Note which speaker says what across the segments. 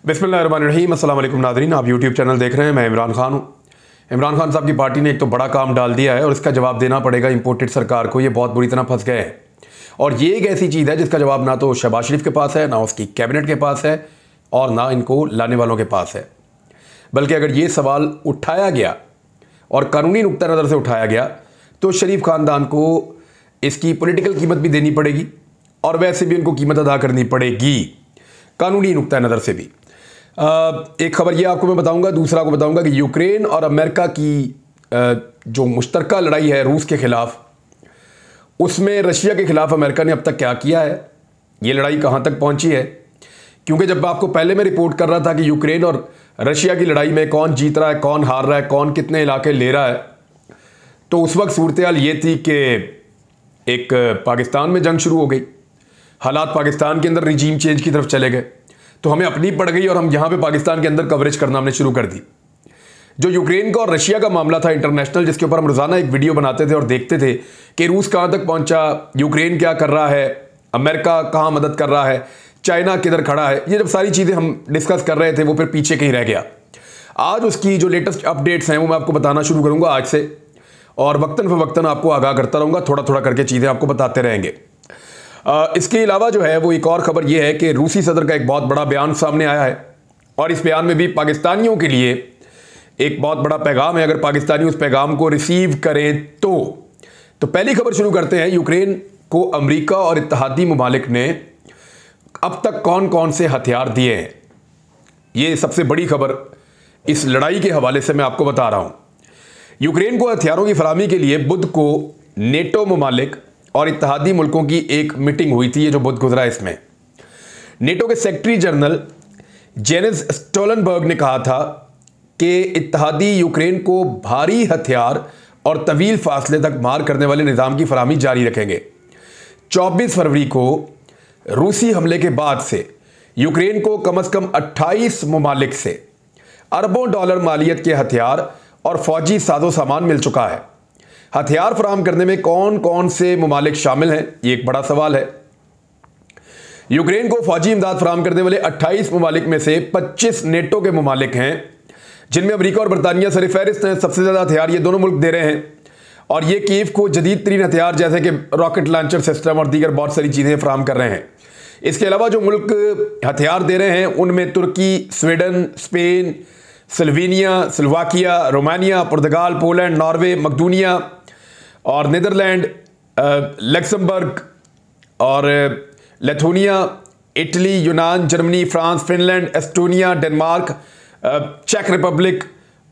Speaker 1: बिस्मिल्लाहिर्रहमानिर्रहीम। अस्सलाम वालेकुम नाज़रीन, आप यूट्यूब चैनल देख रहे हैं। मैं इमरान खान हूँ। इमरान खान साहब की पार्टी ने एक तो बड़ा काम डाल दिया है और इसका जवाब देना पड़ेगा इम्पोर्टेड सरकार को। ये बहुत बुरी तरह फंस गए हैं और ये एक ऐसी चीज़ है जिसका जवाब ना तो शहबाज शरीफ के पास है, ना उसकी कैबिनेट के पास है और ना इनको लाने वालों के पास है। बल्कि अगर ये सवाल उठाया गया और कानूनी नुक्ता नज़र से उठाया गया तो शरीफ ख़ानदान को इसकी पॉलिटिकल कीमत भी देनी पड़ेगी और वैसे भी उनको कीमत अदा करनी पड़ेगी कानूनी नुक्ता नज़र से भी। एक खबर ये आपको मैं बताऊंगा, दूसरा को बताऊंगा कि यूक्रेन और अमेरिका की जो मुश्तरका लड़ाई है रूस के ख़िलाफ़, उसमें रशिया के ख़िलाफ़ अमेरिका ने अब तक क्या किया है, ये लड़ाई कहाँ तक पहुँची है। क्योंकि जब आपको पहले मैं रिपोर्ट कर रहा था कि यूक्रेन और रशिया की लड़ाई में कौन जीत रहा है, कौन हार रहा है, कौन कितने इलाके ले रहा है, तो उस वक्त सूरत हाल ये थी कि एक पाकिस्तान में जंग शुरू हो गई, हालात पाकिस्तान के अंदर रिजीम चेंज की तरफ चले गए, तो हमें अपनी पड़ गई और हम यहाँ पे पाकिस्तान के अंदर कवरेज करना हमने शुरू कर दी। जो यूक्रेन का और रशिया का मामला था इंटरनेशनल, जिसके ऊपर हम रोज़ाना एक वीडियो बनाते थे और देखते थे कि रूस कहाँ तक पहुँचा, यूक्रेन क्या कर रहा है, अमेरिका कहाँ मदद कर रहा है, चाइना किधर खड़ा है, ये जब सारी चीज़ें हम डिस्कस कर रहे थे वो फिर पीछे कहीं रह गया। आज उसकी जो लेटेस्ट अपडेट्स हैं वो मैं आपको बताना शुरू करूँगा आज से और वक्तन फ़वक्तन आपको आगाह करता रहूँगा, थोड़ा थोड़ा करके चीज़ें आपको बताते रहेंगे। इसके अलावा जो है वो एक और ख़बर ये है कि रूसी सदर का एक बहुत बड़ा बयान सामने आया है और इस बयान में भी पाकिस्तानियों के लिए एक बहुत बड़ा पैगाम है, अगर पाकिस्तानी उस पैगाम को रिसीव करें तो पहली खबर शुरू करते हैं। यूक्रेन को अमेरिका और इत्तेहादी ममालिक ने अब तक कौन कौन से हथियार दिए हैं, ये सबसे बड़ी खबर इस लड़ाई के हवाले से मैं आपको बता रहा हूँ। यूक्रेन को हथियारों की फराहमी के लिए बुध को नेटो ममालिक और इत्तेहादी मुल्कों की एक मीटिंग हुई थी, ये जो बुध गुजरा इसमें नेटो के सेक्रेटरी जनरल जेनिस स्टोलनबर्ग ने कहा था कि इत्तेहादी यूक्रेन को भारी हथियार और तवील फासले तक मार करने वाले निज़ाम की फराहमी जारी रखेंगे। 24 फरवरी को रूसी हमले के बाद से यूक्रेन को कम से कम 28 ममालिक से अरबों डॉलर मालियत के हथियार और फौजी साजो सामान मिल चुका है। हथियार फराहम करने में कौन कौन से ममालिक शामिल हैं, ये एक बड़ा सवाल है। यूक्रेन को फौजी इमदाद फराहम करने वाले 28 ममालिक में से 25 नेटो के ममालिक हैं, जिनमें अमेरिका और बरतानिया सरफहरिस्त हैं। सबसे ज़्यादा हथियार ये दोनों मुल्क दे रहे हैं और ये कीव को जदीद तरीन हथियार जैसे कि रॉकेट लॉन्चर सिस्टम और दीगर बहुत सारी चीज़ें फराहम कर रहे हैं। इसके अलावा जो मुल्क हथियार दे रहे हैं उनमें तुर्की, Sweden, Spain, Slovenia, Slovakia, Romania, पुर्तगाल, पोलैंड, नॉर्वे, मकदूनिया और नीदरलैंड, लक्समबर्ग और लिथुआनिया, इटली, यूनान, Germany, France, Finland, Estonia, Denmark, चेक रिपब्लिक,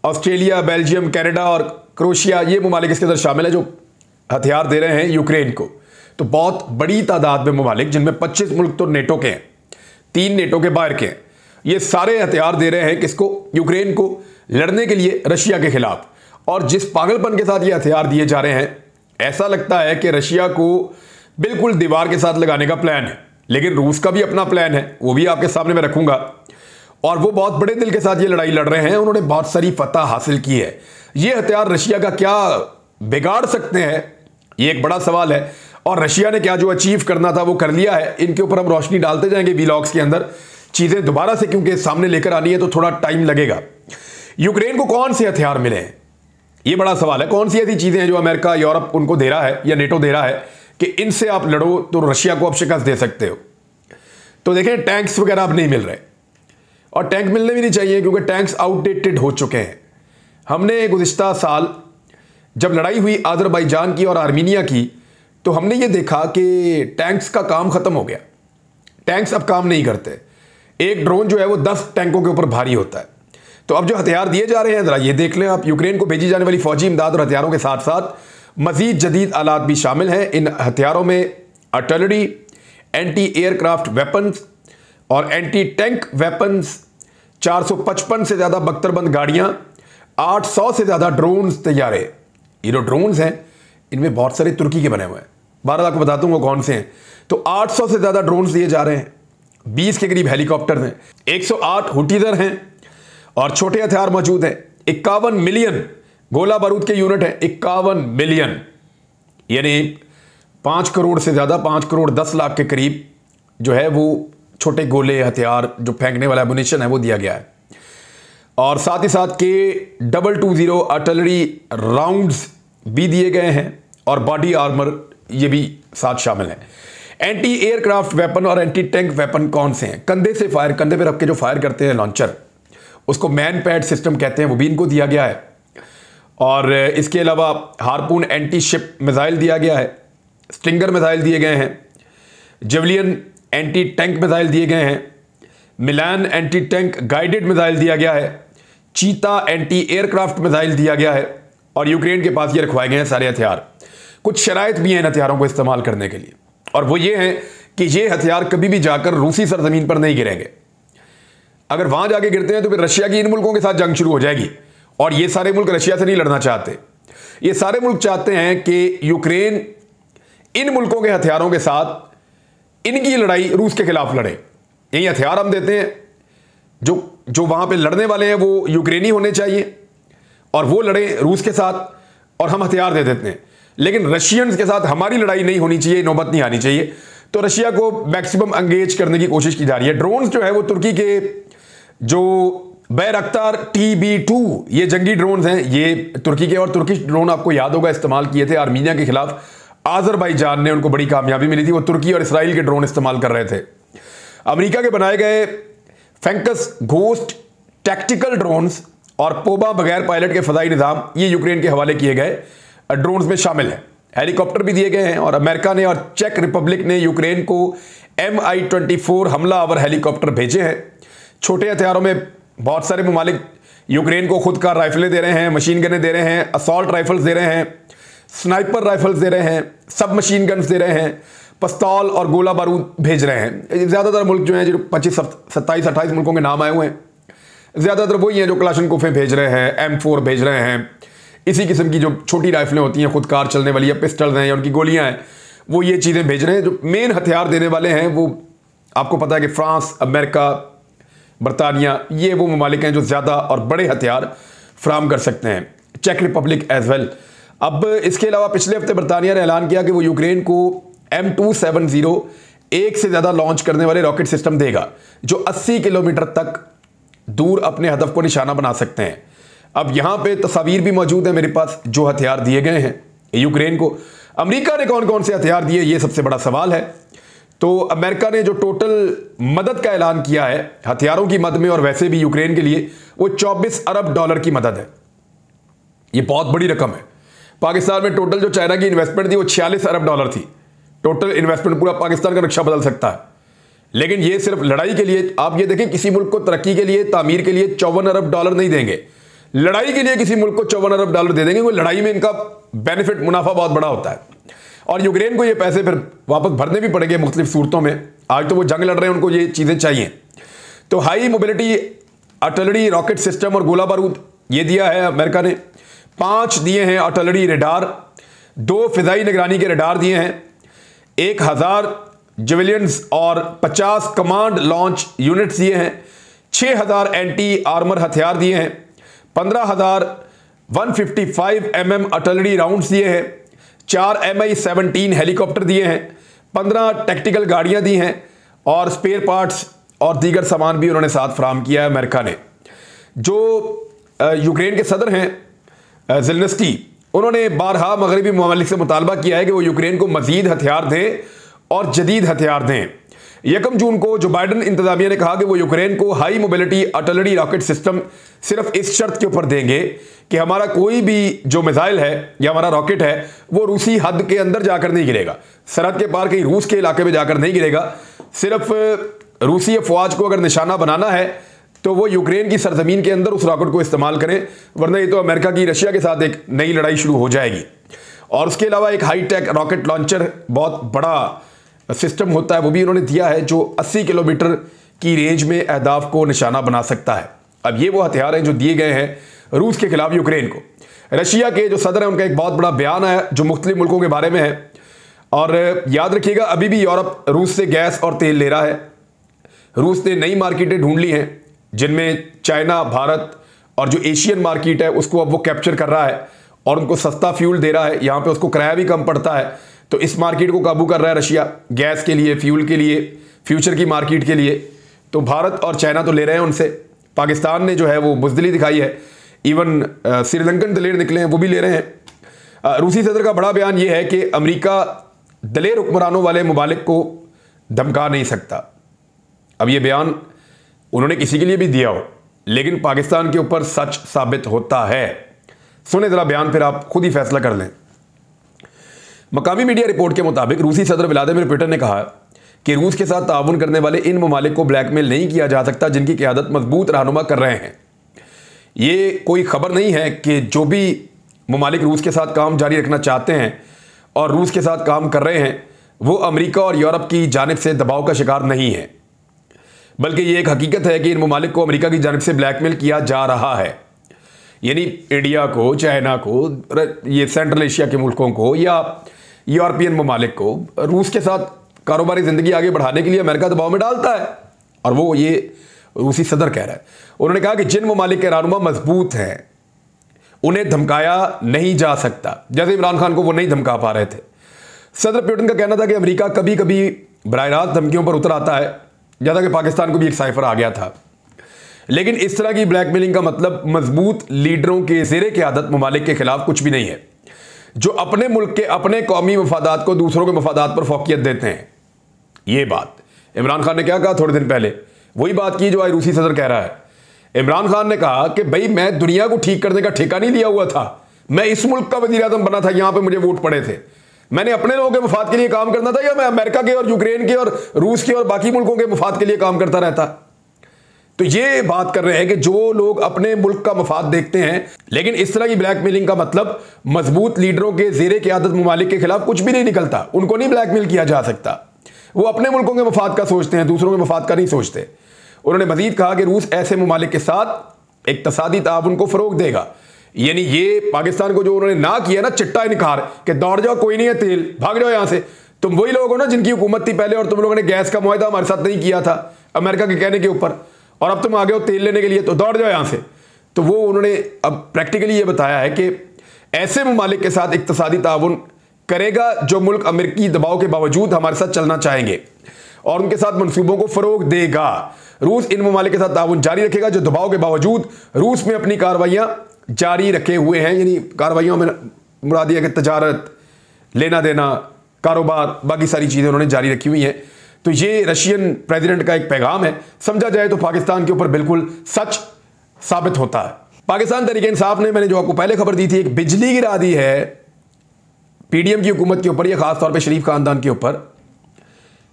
Speaker 1: ऑस्ट्रेलिया, बेल्जियम, कनाडा और क्रोएशिया, ये ममालिक इसके अंदर शामिल है जो हथियार दे रहे हैं यूक्रेन को। तो बहुत बड़ी तादाद में ममालिक, जिनमें 25 मुल्क तो नेटो के हैं, 3 नेटो के बाहर के हैं, ये सारे हथियार दे रहे हैं किसको, यूक्रेन को, लड़ने के लिए रशिया के खिलाफ। और जिस पागलपन के साथ ये हथियार दिए जा रहे हैं, ऐसा लगता है कि रशिया को बिल्कुल दीवार के साथ लगाने का प्लान है, लेकिन रूस का भी अपना प्लान है, वो भी आपके सामने मैं रखूंगा। और वो बहुत बड़े दिल के साथ ये लड़ाई लड़ रहे हैं, उन्होंने बहुत सारी फतह हासिल की है। ये हथियार रशिया का क्या बिगाड़ सकते हैं, ये एक बड़ा सवाल है। और रशिया ने क्या जो अचीव करना था वो कर लिया है, इनके ऊपर हम रोशनी डालते जाएंगे वीलॉग्स के अंदर। चीज़ें दोबारा से क्योंकि सामने लेकर आनी है तो थोड़ा टाइम लगेगा। यूक्रेन को कौन से हथियार मिले हैं, ये बड़ा सवाल है। कौन सी ऐसी चीज़ें हैं जो अमेरिका, यूरोप उनको दे रहा है या नेटो दे रहा है कि इनसे आप लड़ो तो रशिया को आप शिकस्त दे सकते हो। तो देखें, टैंक्स वगैरह अब नहीं मिल रहे और टैंक मिलने भी नहीं चाहिए क्योंकि टैंक्स आउटडेटेड हो चुके हैं। हमने गुज़िश्ता साल जब लड़ाई हुई अज़रबैजान की और आर्मीनिया की, तो हमने ये देखा कि टैंक्स का काम ख़त्म हो गया, टैंक्स अब काम नहीं करते। एक ड्रोन जो है वो 10 टैंकों के ऊपर भारी होता है। तो अब जो हथियार दिए जा रहे हैं, ज़रा ये देख लें आप, यूक्रेन को भेजी जाने वाली फौजी इमदाद और हथियारों के साथ साथ मज़ीद जदीद आलात भी शामिल हैं। इन हथियारों में आर्टिलरी, एंटी एयरक्राफ्ट वेपन्स और एंटी टैंक वेपन्स, 455 से ज़्यादा बख्तरबंद गाड़ियाँ, 800 से ज़्यादा ड्रोन्स तैयार है। ये जो ड्रोन्स हैं इनमें बहुत सारे तुर्की के बने हुए हैं, 12 आपको बताता हूँ वो कौन से हैं। तो 800 से ज़्यादा ड्रोन्स दिए जा रहे हैं, 20 के करीब हेलीकॉप्टर हैं, 108 हुटीजर हैं और छोटे हथियार मौजूद हैं। 51 मिलियन गोला बारूद के यूनिट हैं, 51 मिलियन, यानी 5 करोड़ से ज़्यादा, 5 करोड़ 10 लाख के करीब जो है वो छोटे गोले हथियार जो फेंकने वाला एमुनिशन है वो दिया गया है, और साथ ही साथ K220 आर्टिलरी राउंड्स भी दिए गए हैं, और बॉडी आर्मर ये भी साथ शामिल है। एंटी एयरक्राफ्ट वेपन और एंटी टैंक वेपन कौन से हैं? कंधे से फायर, कंधे पे रख के जो फायर करते हैं लॉन्चर, उसको मैन पैड सिस्टम कहते हैं, वो भी इनको दिया गया है। और इसके अलावा हार्पून एंटी शिप मिसाइल दिया गया है, स्टिंगर मिसाइल दिए गए हैं, जेवलियन एंटी टैंक मिसाइल दिए गए हैं, मिलान एंटी टैंक गाइडेड मिसाइल दिया गया है, चीता एंटी एयरक्राफ्ट मिसाइल दिया गया है, और यूक्रेन के पास ये रखवाए गए हैं सारे हथियार। कुछ शराइत भी हैं इन हथियारों को इस्तेमाल करने के लिए, और वो ये हैं कि ये हथियार कभी भी जाकर रूसी सरजमीन पर नहीं गिरेंगे। अगर वहां जाके गिरते हैं तो फिर रशिया की इन मुल्कों के साथ जंग शुरू हो जाएगी, और ये सारे मुल्क रशिया से नहीं लड़ना चाहते। ये सारे मुल्क चाहते हैं कि यूक्रेन इन मुल्कों के हथियारों के साथ इनकी लड़ाई रूस के खिलाफ लड़े। यही हथियार हम देते हैं, जो वहां पे लड़ने वाले हैं वो यूक्रेनी होने चाहिए, और वो लड़े रूस के साथ, और हम हथियार दे देते हैं। लेकिन रशियंस के साथ हमारी लड़ाई नहीं होनी चाहिए, नौबत नहीं आनी चाहिए। तो रशिया को मैक्सिमम एंगेज करने की कोशिश की जा रही है। ड्रोन्स जो है वो तुर्की के जो बैरक्तार TB2 ये जंगी ड्रोन्स हैं, ये तुर्की के, और तुर्की ड्रोन आपको याद होगा इस्तेमाल किए थे आर्मीनिया के खिलाफ। आज़रबाईजान ने उनको बड़ी कामयाबी मिली थी, वो तुर्की और इसराइल के ड्रोन इस्तेमाल कर रहे थे। अमेरिका के बनाए गए फैंकस घोस्ट टैक्टिकल ड्रोन्स और पोबा बगैर पायलट के फजाई निज़ाम ये यूक्रेन के हवाले किए गए ड्रोन्स में शामिल है। हेलीकॉप्टर भी दिए गए हैं, और अमेरिका ने और चेक रिपब्लिक ने यूक्रेन को Mi-24 हमला आवर हेलीकॉप्टर भेजे हैं। छोटे हथियारों में बहुत सारे ममालिक यूक्रेन को खुद कार राइफलें दे रहे हैं, मशीन गनें दे रहे हैं, असॉल्ट राइफल्स दे रहे हैं, स्नाइपर राइफल्स दे रहे हैं, सब मशीन गन्स दे रहे हैं, पिस्तौल और गोला बारूद भेज रहे हैं। ज़्यादातर मुल्क जो हैं, जो 25, 27, 28 मुल्कों के नाम आए हुए हैं, ज़्यादातर वही हैं जो क्लाशनकोफें भेज रहे हैं, M4 भेज रहे हैं, इसी किस्म की जो छोटी राइफलें होती हैं खुद कार चलने वाली, या पिस्टल्स हैं या उनकी गोलियां हैं, वो ये चीज़ें भेज रहे हैं। जो मेन हथियार देने वाले हैं वो आपको पता है कि फ्रांस, अमेरिका, बरतानिया, ये वो ममालिक हैं जो ज़्यादा और बड़े हथियार फ्राहम कर सकते हैं। चेक रिपब्लिक एज वेल। अब इसके अलावा पिछले हफ्ते बरतानिया ने ऐलान किया कि वो यूक्रेन को M270 एक से ज़्यादा लॉन्च करने वाले रॉकेट सिस्टम देगा, जो 80 किलोमीटर तक दूर अपने हदफ को निशाना बना सकते हैं। अब यहां पे तस्वीर भी मौजूद है मेरे पास, जो हथियार दिए गए हैं यूक्रेन को। अमेरिका ने कौन कौन से हथियार दिए, ये सबसे बड़ा सवाल है। तो अमेरिका ने जो टोटल मदद का ऐलान किया है हथियारों की मद में और वैसे भी यूक्रेन के लिए, वो $24 अरब की मदद है। ये बहुत बड़ी रकम है। पाकिस्तान में टोटल जो चाइना की इन्वेस्टमेंट थी वो $46 अरब थी। टोटल इन्वेस्टमेंट पूरा पाकिस्तान का नक्शा बदल सकता है। लेकिन ये सिर्फ लड़ाई के लिए, आप ये देखें, किसी मुल्क को तरक्की के लिए, तामीर के लिए $54 अरब नहीं देंगे। लड़ाई के लिए किसी मुल्क को $54 अरब दे देंगे, वो लड़ाई में इनका बेनिफिट, मुनाफा बहुत बड़ा होता है। और यूक्रेन को ये पैसे फिर वापस भरने भी पड़ेंगे मुख्तलिफ सूरतों में। आज तो वो जंग लड़ रहे हैं, उनको ये चीज़ें चाहिए। तो high mobility artillery rocket system और गोला बारूद ये दिया है अमेरिका ने। 5 दिए हैं आर्टिलरी रडार, 2 फिजाई निगरानी के रडार दिए हैं, 1000 जेवलियंस और 50 कमांड लॉन्च यूनिट्स दिए हैं, 6000 एंटी आर्मर हथियार दिए हैं, 15,000 155 mm आर्टिलरी राउंड्स दिए हैं, 4 Mi-17 हेलीकॉप्टर दिए हैं, 15 टैक्टिकल गाड़ियां दी हैं, और स्पेयर पार्ट्स और दीगर सामान भी उन्होंने साथ फराहम किया है अमेरिका ने। जो यूक्रेन के सदर हैं ज़ेलेंस्की, उन्होंने बारहा मगरबी ममालिक से मुतालबा किया है कि वो यूक्रेन को मजीद हथियार दें और जदीद हथियार दें। 1 जून को जो बाइडन इंतजामिया ने कहा कि वो यूक्रेन को high mobility artillery rocket system सिर्फ इस शर्त के ऊपर देंगे कि हमारा कोई भी जो मिसाइल है या हमारा रॉकेट है वो रूसी हद के अंदर जाकर नहीं गिरेगा, सरहद के पार कहीं रूस के इलाके में जाकर नहीं गिरेगा। सिर्फ रूसी अफवाज को अगर निशाना बनाना है तो वो यूक्रेन की सरजमीन के अंदर उस रॉकेट को इस्तेमाल करें, वरना ये तो अमेरिका की रशिया के साथ एक नई लड़ाई शुरू हो जाएगी। और उसके अलावा एक हाई टेक रॉकेट लॉन्चर, बहुत बड़ा सिस्टम होता है, वो भी उन्होंने दिया है, जो 80 किलोमीटर की रेंज में अहदाफ को निशाना बना सकता है। अब ये वो हथियार हैं जो दिए गए हैं रूस के खिलाफ यूक्रेन को। रशिया के जो सदर हैं उनका एक बहुत बड़ा बयान आया जो मुख्तलिफ मुल्कों के बारे में है। और याद रखिएगा, अभी भी यूरोप रूस से गैस और तेल ले रहा है। रूस ने नई मार्केटें ढूंढ ली हैं जिनमें चाइना, भारत और जो एशियन मार्केट है उसको अब वो कैप्चर कर रहा है और उनको सस्ता फ्यूल दे रहा है। यहाँ पे उसको किराया भी कम पड़ता है, तो इस मार्केट को काबू कर रहा है रशिया, गैस के लिए, फ्यूल के लिए, फ्यूचर की मार्केट के लिए। तो भारत और चाइना तो ले रहे हैं उनसे, पाकिस्तान ने जो है वो बुजदिली दिखाई है, इवन श्रीलंकन दलेर निकले हैं वो भी ले रहे हैं। रूसी सदर का बड़ा बयान ये है कि अमेरिका दलेर हुक्मरानों वाले मुमालिक को धमका नहीं सकता। अब ये बयान उन्होंने किसी के लिए भी दिया हो, लेकिन पाकिस्तान के ऊपर सच साबित होता है। सुने जरा बयान, फिर आप खुद ही फैसला कर लें। मकामी मीडिया रिपोर्ट के मुताबिक रूसी सदर व्लादिमीर पुतिन ने कहा कि रूस के साथ ताउन करने वाले इन ममालिक को ब्लैकमेल नहीं किया जा सकता जिनकी क़यादत मजबूत रहनुमा कर रहे हैं। ये कोई खबर नहीं है कि जो भी ममालिक रूस के साथ काम जारी रखना चाहते हैं और रूस के साथ काम कर रहे हैं वो अमेरिका और यूरोप की जानिब से दबाव का शिकार नहीं है, बल्कि ये एक हकीकत है कि इन ममालिक को अमेरिका की जानिब से ब्लैकमेल किया जा रहा है। यानी इंडिया को, चाइना को, ये सेंट्रल एशिया के मुल्कों को या यूरोपियन ममालिक को रूस के साथ कारोबारी ज़िंदगी आगे बढ़ाने के लिए अमेरिका दबाव में डालता है, और वो ये रूसी सदर कह रहा है। उन्होंने कहा कि जिन ममालिक के रहनुमा मजबूत हैं उन्हें धमकाया नहीं जा सकता, जैसे इमरान खान को वो नहीं धमका पा रहे थे। सदर पुतिन का कहना था कि अमेरिका कभी कभी बराह रास्त धमकियों पर उतर आता है, जैसा कि पाकिस्तान को भी एक साइफर आ गया था। लेकिन इस तरह की ब्लैकमेलिंग का मतलब मजबूत लीडरों के ज़ेरे क़यादत ममालिक के खिलाफ कुछ भी नहीं है, जो अपने मुल्क के अपने कौमी मफादात को दूसरों के मफादात पर फोकियत देते हैं। ये बात इमरान खान ने क्या कहा थोड़े दिन पहले, वही बात की जो आज रूसी सदर कह रहा है। इमरान खान ने कहा कि भाई मैं दुनिया को ठीक करने का ठेका नहीं लिया हुआ था, मैं इस मुल्क का वज़ीर आज़म बना था, यहां पे मुझे वोट पड़े थे, मैंने अपने लोगों के मफाद के लिए काम करना था, या मैं अमेरिका के और यूक्रेन के और रूस के और बाकी मुल्कों के मफाद के लिए काम करता रहता। तो ये बात कर रहे हैं कि जो लोग अपने मुल्क का मफाद देखते हैं, लेकिन इस तरह की ब्लैकमेलिंग का मतलब मजबूत लीडरों के ज़ेरे क़यादत ममालिक के खिलाफ कुछ भी नहीं निकलता, उनको नहीं ब्लैकमेल किया जा सकता। वो अपने मुल्कों के मफाद का सोचते हैं, दूसरों के मफाद का नहीं सोचते। उन्होंने मजीद कहा कि रूस ऐसे ममालिक के साथ इक़्तिसादी ताउन को फ़रोग देगा। यानी ये पाकिस्तान को जो उन्होंने ना किया ना चिट्टा इनकार कि दौड़ जाओ, कोई नहीं है तेल, भाग जाओ यहां से, तुम वही लोग हो ना जिनकी हुकूमत थी पहले और तुम लोगों ने गैस का मुआहदा हमारे साथ नहीं किया था अमेरिका के कहने के ऊपर, और अब तुम आ गए हो तेल लेने के लिए, तो दौड़ जाओ यहां से। तो वो उन्होंने अब प्रैक्टिकली ये बताया है कि ऐसे ममालिक के साथ इक़्तिसादी ताउन करेगा जो मुल्क अमेरिकी दबाव के बावजूद हमारे साथ चलना चाहेंगे और उनके साथ मनसूबों को फ़रोग देगा। रूस इन ममालिक के साथ ताउन जारी रखेगा जो दबाव के बावजूद रूस में अपनी कार्रवाइयाँ जारी रखे हुए हैं। यानी कार्रवाइयों में मुराद है कि तजारत, लेना देना, कारोबार, बाकी सारी चीज़ें उन्होंने जारी रखी हुई हैं। तो ये रशियन प्रेसिडेंट का एक पैगाम है, समझा जाए तो पाकिस्तान के ऊपर बिल्कुल सच साबित होता है। पाकिस्तान तहरीक इंसाफ ने, मैंने जो आपको पहले खबर दी थी, एक बिजली गिरा दी है पीडीएम की हुकूमत के ऊपर, या खासतौर पर शरीफ खानदान के ऊपर।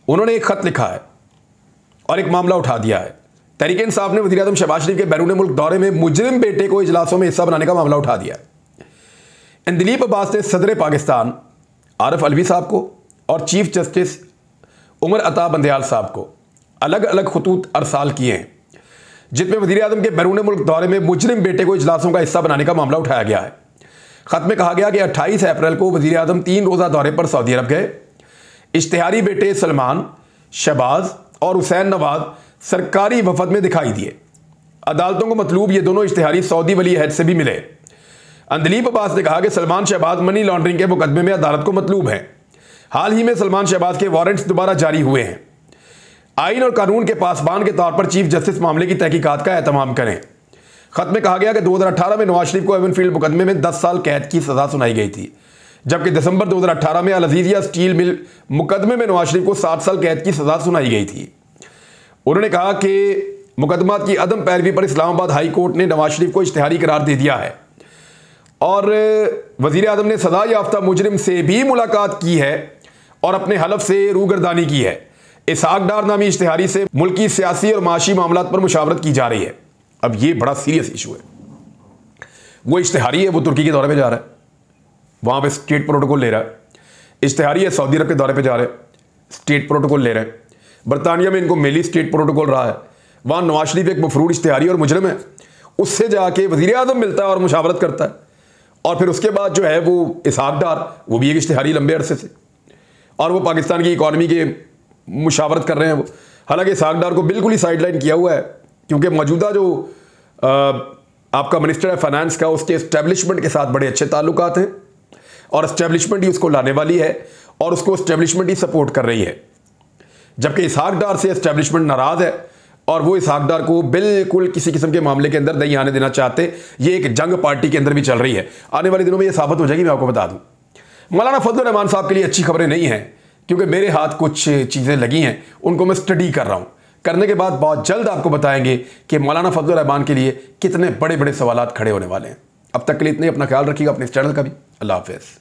Speaker 1: उन्होंने एक खत लिखा है और एक मामला उठा दिया है। तहरीक इंसाफ ने वज़ीर आज़म शहबाज शरीफ के बैरून मुल्क दौरे में मुजरिम बेटे को इजलासों में हिस्सा बनाने का मामला उठा दिया है। दिलीप अब्बास ने सदर पाकिस्तान आरिफ अलवी साहब को और चीफ जस्टिस उमर अता बंदयाल साहब को अलग अलग खतूत अरसाल किए हैं, जिसमें वज़ीर आज़म के बैरून मुल्क दौरे में मुजरिम बेटे को इजलासों का हिस्सा बनाने का मामला उठाया गया है। खत में कहा गया कि 28 अप्रैल को वज़ीर आज़म 3 रोज़ा दौरे पर सऊदी अरब गए। इश्तिहारी बेटे सलमान, शहबाज और हुसैन नवाज सरकारी वफद में दिखाई दिए। अदालतों को मतलूब ये दोनों इश्तिहारी सऊदी वली अहद से भी मिले। दिलीप अब्बास ने कहा कि सलमान शहबाज मनी लॉन्ड्रिंग के मुकदमे में अदालत को मतलूब हैं। हाल ही में सलमान शहबाज के वारंट्स दोबारा जारी हुए हैं। आइन और कानून के पासबान के तौर पर चीफ जस्टिस मामले की तहकीकात का एहतमाम करें। खत में कहा गया कि 2018 में नवाज शरीफ को एवनफील्ड मुकदमे में 10 साल कैद की सजा सुनाई गई थी, जबकि दिसंबर 2018 में अल अज़ीज़िया स्टील मिल मुकदमे में नवाज शरीफ को 7 साल कैद की सजा सुनाई गई थी। उन्होंने कहा कि मुकदमात की अदम पैरवी पर इस्लामाबाद हाई कोर्ट ने नवाज शरीफ को इश्तिहारी करार दे दिया है और वज़ीर आज़म ने सजा याफ्ता मुजरिम से भी मुलाकात की है और अपने हलफ से रूगर्दानी की है। इसहाक डार नामी इश्तिहारी से मुल्की सियासी और माशी मामलात पर मुशावरत की जा रही है। अब ये बड़ा सीरियस इशू है। वो इश्तिहारी है, वो तुर्की के दौरे पे जा रहा है, वहाँ पे स्टेट प्रोटोकॉल ले रहा है। इश्तिहारी है, सऊदी अरब के दौरे पे जा रहे हैं, स्टेट प्रोटोकॉल ले रहे हैं। बरतानिया में इनको मेली स्टेट प्रोटोकॉल रहा है, वहाँ नवाज शरीफ एक मफरूर इश्तिहारी और मुजरिम है, उससे जाके वज़ीर आज़म मिलता है और मुशावरत करता है। और फिर उसके बाद जो है वो इसहाक डार, वो भी एक इश्तिहारी लंबे अरसे से, और वो पाकिस्तान की इकॉनमी के मुशावरत कर रहे हैं। वो हालांकि इसहाक डार को बिल्कुल ही साइडलाइन किया हुआ है, क्योंकि मौजूदा जो आपका मिनिस्टर है फाइनेंस का, उसके इस्टेब्लिशमेंट के साथ बड़े अच्छे ताल्लुकात हैं और इस्टेब्लिशमेंट ही उसको लाने वाली है। और उसको एस्टेब्लिशमेंट ही सपोर्ट कर रही है, जबकि इसहाक डार से एस्टेब्लिशमेंट नाराज है और वो इसहाक डार को बिल्कुल किसी किस्म के मामले के अंदर नहीं आने देना चाहते। ये एक जंग पार्टी के अंदर भी चल रही है, आने वाले दिनों में ये साबित हो जाएगी। मैं आपको बता दूं, मौलाना फजलुर रहमान साहब के लिए अच्छी खबरें नहीं हैं, क्योंकि मेरे हाथ कुछ चीज़ें लगी हैं, उनको मैं स्टडी कर रहा हूं। करने के बाद बहुत जल्द आपको बताएंगे कि मौलाना फजलुर रहमान के लिए कितने बड़े बड़े सवालात खड़े होने वाले हैं। अब तक के लिए इतने, अपना ख्याल रखिएगा, अपने इस चैनल का भी। अल्लाह हाफिज़।